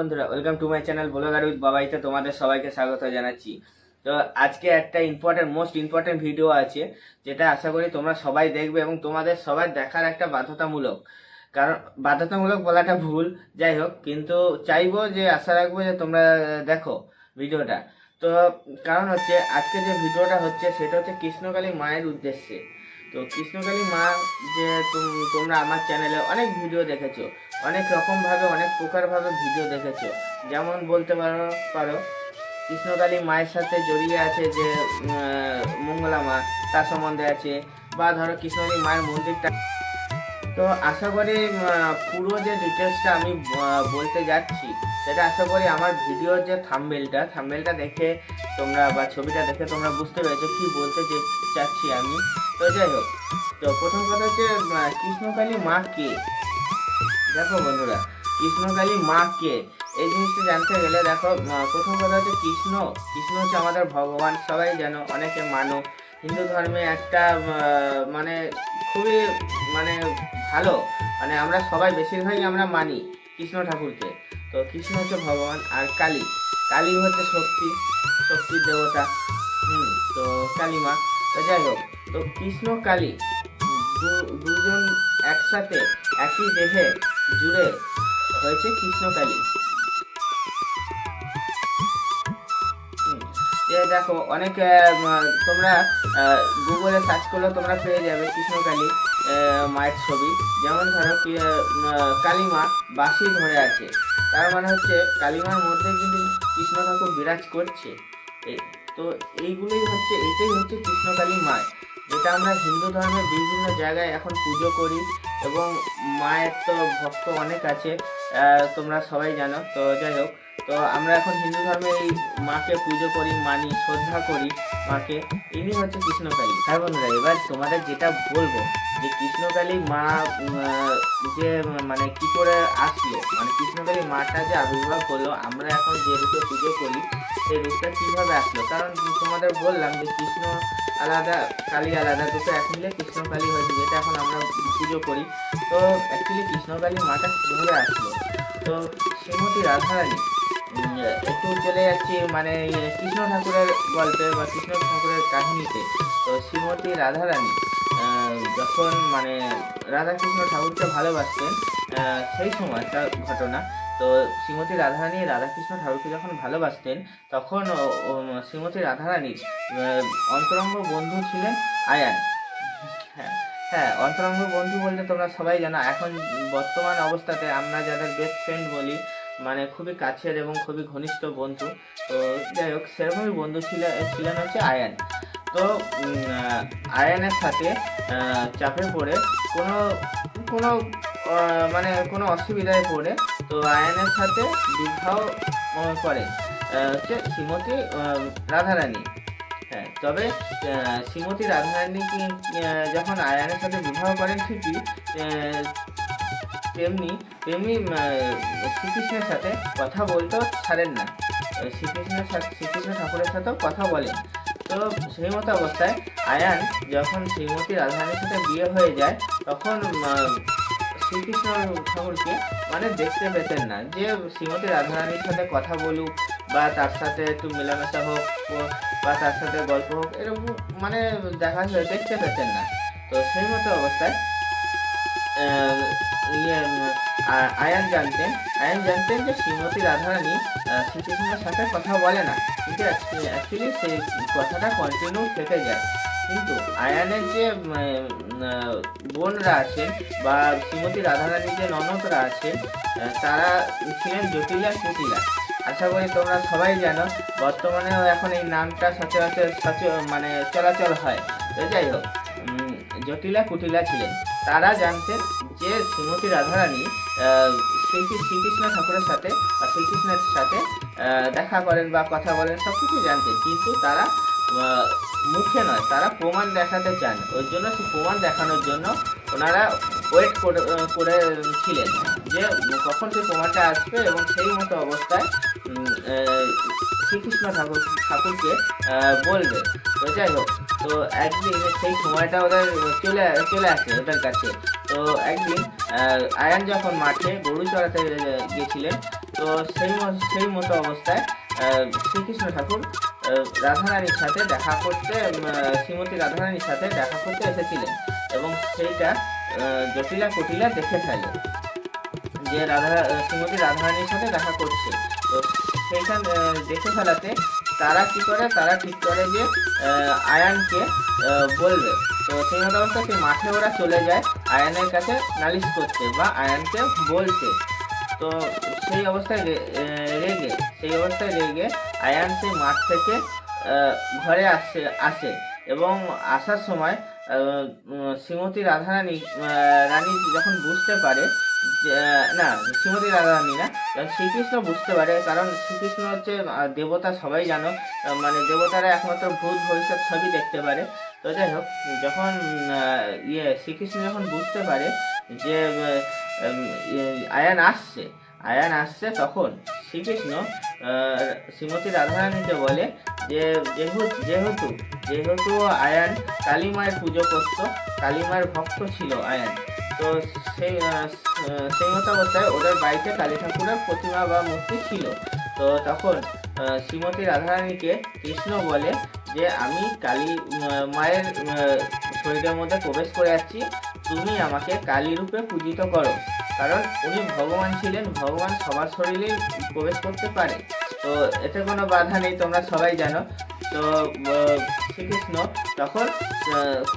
বন্ধুরা, welcome to my channel blogger with বাবাইতে তোমাদের সবাইকে স্বাগত জানাচ্ছি। তো আজকে একটা মোস্ট ইম্পর্টেন্ট ভিডিও আছে, যেটা আশা করি তোমরা সবাই দেখবে এবং তোমাদের সবাই দেখার একটা বাধ্যতামূলক। কারণ বাধ্যতামূলক বলাটা ভুল, যাই হোক, কিন্তু চাইবো যে আশা রাখবো যে তোমরা দেখো ভিডিওটা। তো কারণ হচ্ছে আজকে যে ভিডিওটা হচ্ছে সেটা হচ্ছে কৃষ্ণকালী মায়ের উদ্দেশ্যে। তো কৃষ্ণকালী মা যে তোমরা আমার চ্যানেলে অনেক ভিডিও দেখেছো, অনেক রকমভাবে অনেক প্রকারভাবে ভিডিও দেখেছো। যেমন বলতে পারো কৃষ্ণকালী মায়ের সাথে জড়িয়ে আছে যে মঙ্গলা মা, তার সম্বন্ধে আছে, বা ধরো কৃষ্ণকালী মায়ের মন্দিরটা। তো আশা করি পুরো যে ডিটেলসটা আমি বলতে যাচ্ছি সেটা আশা করি আমার ভিডিওর যে থাম্বনেলটা দেখে তোমরা বা ছবিটা দেখে তোমরা বুঝতে পেরেছো কি বলতে চাচ্ছি আমি। তো যাই হোক, তো প্রথম কথা হচ্ছে কৃষ্ণকালী মা কে। দেখো বন্ধুরা, কৃষ্ণকালী মা কে এই জিনিসটা জানতে গেলে দেখো, প্রথম কথা হচ্ছে কৃষ্ণ হচ্ছে আমাদের ভগবান, সবাই জানো, অনেকে মানো। হিন্দু ধর্মে একটা মানে খুবই মানে ভালো, মানে আমরা সবাই বেশিরভাগই আমরা মানি কৃষ্ণ ঠাকুরকে। তো কৃষ্ণ হচ্ছে ভগবান, আর কালী হচ্ছে শক্তির দেবতা। তো কালী মা। তো যাই হোক, তো কৃষ্ণ কালী দুজন একসাথে একই দেহে জুড়ে হয়েছে কৃষ্ণকালী। দেখো অনেক তোমরা গুগলে সার্চ করলেও তোমরা পেয়ে যাবে কৃষ্ণকালী মায়ের ছবি। যেমন ধরো কালীমা বাঁশি ধরে আছে, তার মানে হচ্ছে কালীমার মধ্যে কিন্তু কৃষ্ণ ঠাকুর বিরাজ করছে। তো এটাই হচ্ছে কৃষ্ণকালী মায়, যেটা আমরা হিন্দু ধর্মের বিভিন্ন জায়গায় এখন পুজো করি, এবং মায়ের তো ভক্ত অনেক আছে, তোমরা সবাই জানো। তো যাই হোক, তো আমরা এখন হিন্দু ধর্মে এই মাকে পুজো করি, মানি, শ্রদ্ধা করি মাকে। ইনি হচ্ছে কৃষ্ণকালী। হ্যাঁ বন্ধুরা, এবার তোমাদের যেটা বলবো যে কৃষ্ণকালী মা যে মানে কি করে আসলো, মানে কৃষ্ণকালী মাটা যে আবির্ভাব করলো, আমরা এখন যে রূপে পুজো করি সেই রূপটা কিভাবে আসলো। কারণ তোমাদের বললাম যে কৃষ্ণ আলাদা, কালী আলাদা, দুটো এক মিলে কৃষ্ণকালী হয়েছে, যেটা এখন আমরা পুজো করি। তো অ্যাকচুয়ালি কৃষ্ণকালী মাটা কীভাবে আসলো, তো শ্রীমতী রাধারানী, একটু চলে যাচ্ছি মানে কৃষ্ণ ঠাকুরের গল্পে বা কৃষ্ণ ঠাকুরের কাহিনীতে। তো শ্রীমতী রাধারানী যখন মানে রাধাকৃষ্ণ ঠাকুরকে ভালোবাসতেন, সেই সময়টা ঘটনা। তো শ্রীমতী রাধারানী রাধাকৃষ্ণ ঠাকুরকে যখন ভালোবাসতেন, তখন শ্রীমতী রাধারানীর অন্তরঙ্গ বন্ধু ছিলেন আয়ান। হ্যাঁ হ্যাঁ, অন্তরঙ্গ বন্ধু বলতে তোমরা সবাই জানো, এখন বর্তমান অবস্থাতে আমরা যাদের বেস্ট ফ্রেন্ড বলি, মানে খুবই কাছের এবং খুবই ঘনিষ্ঠ বন্ধু। তো যাই হোক, সেরকমই বন্ধু ছিলেন হচ্ছে আয়ান। তো আয়ানের সাথে চাপে পড়ে কোনো কোনো মানে কোনো অসুবিধায় পড়ে, তো আয়ানের সাথে বিবাহ করে হচ্ছে শ্রীমতী রাধারানী। হ্যাঁ, তবে শ্রীমতী রাধারানী যখন আয়ানের সাথে বিবাহ করেন ঠিকই, তেমনি তেমনি শ্রীকৃষ্ণের সাথে কথা বলতেও ছাড়েন না। শ্রীকৃষ্ণ ঠাকুরের সাথেও কথা বলেন। তো সেই মতো অবস্থায় আয়ান যখন শ্রীমতী রাধারানীর সাথে বিয়ে হয়ে যায়, তখন শ্রীকৃষ্ণ ঠাকুরকে মানে দেখতে পেতেন না, যে শ্রীমতী রাধারানীর সাথে কথা বলুক বা তার সাথে একটু মেলামেশা হোক বা তার সাথে গল্প হোক, এরকম মানে দেখতে পেতেন না। তো সেই মতো অবস্থায় আয়ান জানতেন যে শ্রীমতী রাধারানী শ্রীকৃষ্ণের সাথে কথা বলে না, কিন্তু অ্যাকচুয়ালি সেই কথাটা কন্টিনিউ থেকে যায়। কিন্তু আয়ানের যে বোনরা আছেন বা শ্রীমতী রাধারানীর যে ননদরা আছেন, তারা ছিলেন জটিলা কুটিলা। আশা করি তোমরা সবাই জানো, বর্তমানেও এখন এই নামটা সচরাচর মানে চলাচল হয়। তো যাই হোক, জটিলা কুটিলা ছিলেন। তারা জানতেন যে শ্রীমতী রাধারানী শ্রীকৃষ্ণ ঠাকুরের সাথে বা শ্রীকৃষ্ণের সাথে দেখা করেন বা কথা বলেন, সব কিছু জানতেন, কিন্তু তারা মুখে নয়, তারা প্রমাণ দেখাতে চান। ওই জন্য সেই প্রমাণ দেখানোর জন্য ওনারা ওয়েট করেছিলেন যে কখন সেই প্রমাণটা আসবে, এবং সেই মতো অবস্থায় শ্রীকৃষ্ণ ঠাকুরকে বলবে। তো যাই হোক, তো একদিন সেই সময়টা ওদের চলে আসে ওদের কাছে। তো একদিন আয়ান যখন মাঠে গরু চড়াতে গেছিলেন, তো সেই মতো অবস্থায় শ্রীকৃষ্ণ ঠাকুর রাধারানীর সাথে দেখা করতে শ্রীমতী রাধারানীর সাথে দেখা করতে এসেছিলেন এবং সেইটা জটিলা কুটিলা দেখে ফেলে যে শ্রীমতী রাধারানীর সাথে দেখা করছে। তো সেইখান দেখে ফেলাতে তারা কি করে, তারা ঠিক করে যে আয়ানকে বলবে। তো সেই মতো অবস্থা সেই মাঠে ওরা চলে যায় আয়ানের কাছে নালিশ করতে বা আয়ানকে বলতে। তো সেই অবস্থায় রেগে আয়ান সেই মাঠ থেকে ঘরে আসে এবং আসার সময় শ্রীমতী রাধারানী যখন বুঝতে পারে যে না, শ্রীমতী রাধারানী না, শ্রীকৃষ্ণ বুঝতে পারে, কারণ শ্রীকৃষ্ণ হচ্ছে দেবতা, সবাই জানো, মানে দেবতারা একমাত্র ভূত ভবিষ্যৎ সবই দেখতে পারে। তো যাই হোক, যখন শ্রীকৃষ্ণ যখন বুঝতে পারে যে আয়ান আসছে তখন শ্রীকৃষ্ণ শ্রীমতী রাধারানীকে বলে যে যেহেতু আয়ান কালী মায়ের পুজো করত, কালী মায়ের ভক্ত ছিল আয়ান, তো সেই মতো অবস্থায় ওদের বাড়িতে কালী ঠাকুরের প্রতিমা বা মূর্তি ছিল। তো তখন শ্রীমতী রাধারানীকে কৃষ্ণ বলে যে আমি কালী মায়ের শরীরের মধ্যে প্রবেশ করে যাচ্ছি, তুমি আমাকে কালী রূপে পূজিত করো, কারণ উনি ভগবান ছিলেন, ভগবান সবার শরীরেই প্রবেশ করতে পারে, তো এতে কোনো বাধা নেই, তোমরা সবাই জানো। তো শ্রীকৃষ্ণ তখন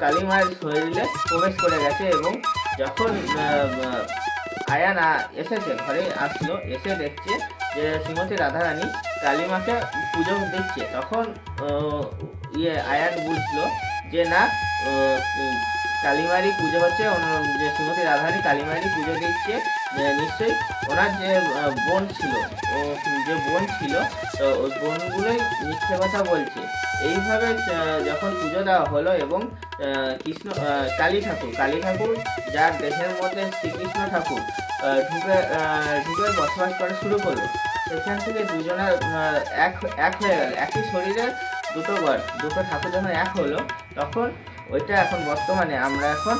কালী মায়ের শরীরে প্রবেশ করে গেছে এবং যখন আয়ান এসেছে, ঘরে আসলো, এসে দেখছে যে শ্রীমতী রাধারানী কালী মাকে পুজো দিচ্ছে, তখন আয়ান বুঝলো যে না, কালীমারই পুজো হচ্ছে, যে শ্রীমতী রাধারানী কালীমারই পুজো দিচ্ছে, নিশ্চয়ই ওনার যে বোন ছিল তো ওই বোনগুলোই মিথ্যে কথা বলছে। এইভাবে যখন পুজো দেওয়া হলো এবং কালী ঠাকুর যার দেহের মধ্যে শ্রীকৃষ্ণ ঠাকুর ঢুকে বসবাস করা শুরু করলো, সেখান থেকে দুজনের এক হয়ে গেল, একই শরীরে দুটো ঠাকুর যখন এক হলো, তখন ওইটা এখন বর্তমানে আমরা এখন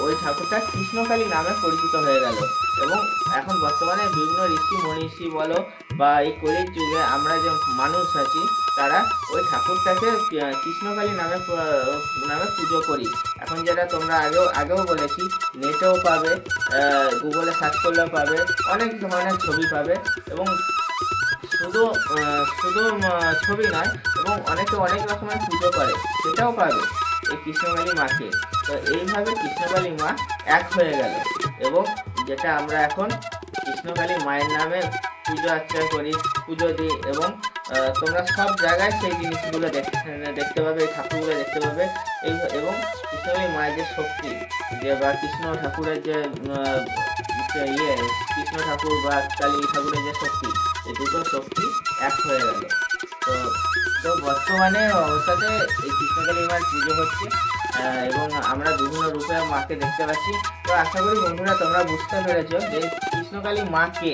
ওই ঠাকুরটা কৃষ্ণকালী নামে পরিচিত হয়ে গেল এবং এখন বর্তমানে বিভিন্ন ঋষি মনীষী বলো বা এই কলির যুগে আমরা যে মানুষ আছি, তারা ওই ঠাকুরটাকে কৃষ্ণকালী নামে পুজো করি। এখন যেটা তোমরা আগেও বলেছি, নেটেও পাবে, গুগলে সার্চ করলেও পাবে, অনেক ধরনের ছবি পাবে এবং শুধু ছবি নয়, এবং অনেকে অনেক রকমের পুজো করে, সেটাও পাবে এই কৃষ্ণকালী মাকে। তো এইভাবে কৃষ্ণকালী মা এক হয়ে গেল এবং যেটা আমরা এখন কৃষ্ণকালী মায়ের নামে পুজো অর্চনা করি, পুজো দিই এবং তোমরা সব জায়গায় সেই জিনিসগুলো দেখতে পাবে, এই ঠাকুরগুলো দেখতে পাবে। এবং কৃষ্ণকালী মায়ের যে শক্তি, যে বা কৃষ্ণ ঠাকুরের যে কৃষ্ণ ঠাকুর বা কালী ঠাকুরের যে শক্তি, এই দুটো শক্তি এক হয়ে গেল। তো বর্তমানে অবস্থাতে এই কৃষ্ণকালী মায়ের পুজো হচ্ছে এবং আমরা বিভিন্ন রূপে মাকে দেখতে পাচ্ছি। তো আশা করি বন্ধুরা তোমরা বুঝতে পেরেছো যে কৃষ্ণকালী মা কে,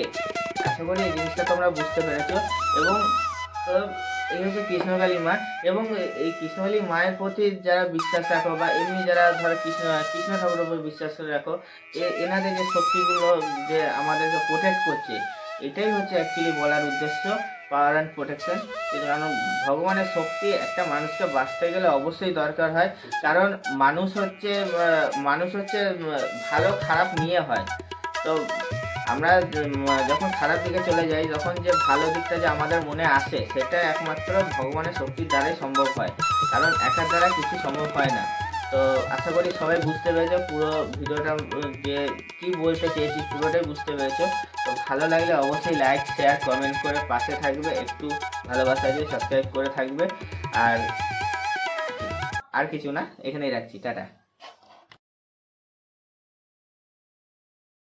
আশা করি এই জিনিসটা তোমরা বুঝতে পেরেছো। এবং এই হচ্ছে কৃষ্ণকালী মা, এবং এই কৃষ্ণকালী মায়ের প্রতি যারা বিশ্বাস রাখো বা এমনি যারা ধরো কৃষ্ণ ঠাকুরের উপর বিশ্বাস করে রাখো, এনাদের যে শক্তিগুলো যে আমাদেরকে প্রোটেক্ট করছে, এটাই হচ্ছে অ্যাকচুয়ালি বলার উদ্দেশ্য, পাওয়ার অ্যান্ড প্রোটেকশন। কারণ ভগবানের শক্তি একটা মানুষকে বাঁচতে গেলে অবশ্যই দরকার হয়, কারণ মানুষ হচ্ছে ভালো খারাপ নিয়ে হয়। তো আমরা যখন খারাপ দিকে চলে যাই, তখন যে ভালো দিকটা যে আমাদের মনে আসে, সেটা একমাত্র ভগবানের শক্তির দ্বারাই সম্ভব হয়, কারণ একার দ্বারা কিছু সম্ভব হয় না। তো আশা করি সবাই বুঝতে পেরেছো, পুরো ভিডিওটা যে কি বলতে চেয়েছি পুরোটাই বুঝতে পেরেছো। তো ভালো লাগলে অবশ্যই লাইক, শেয়ার, কমেন্ট করে পাশে থাকবে, একটু ভালোবাসা দিয়ে সাবস্ক্রাইব করে থাকবে। আর কিছু না, এখানেই রাখছি, টাটা।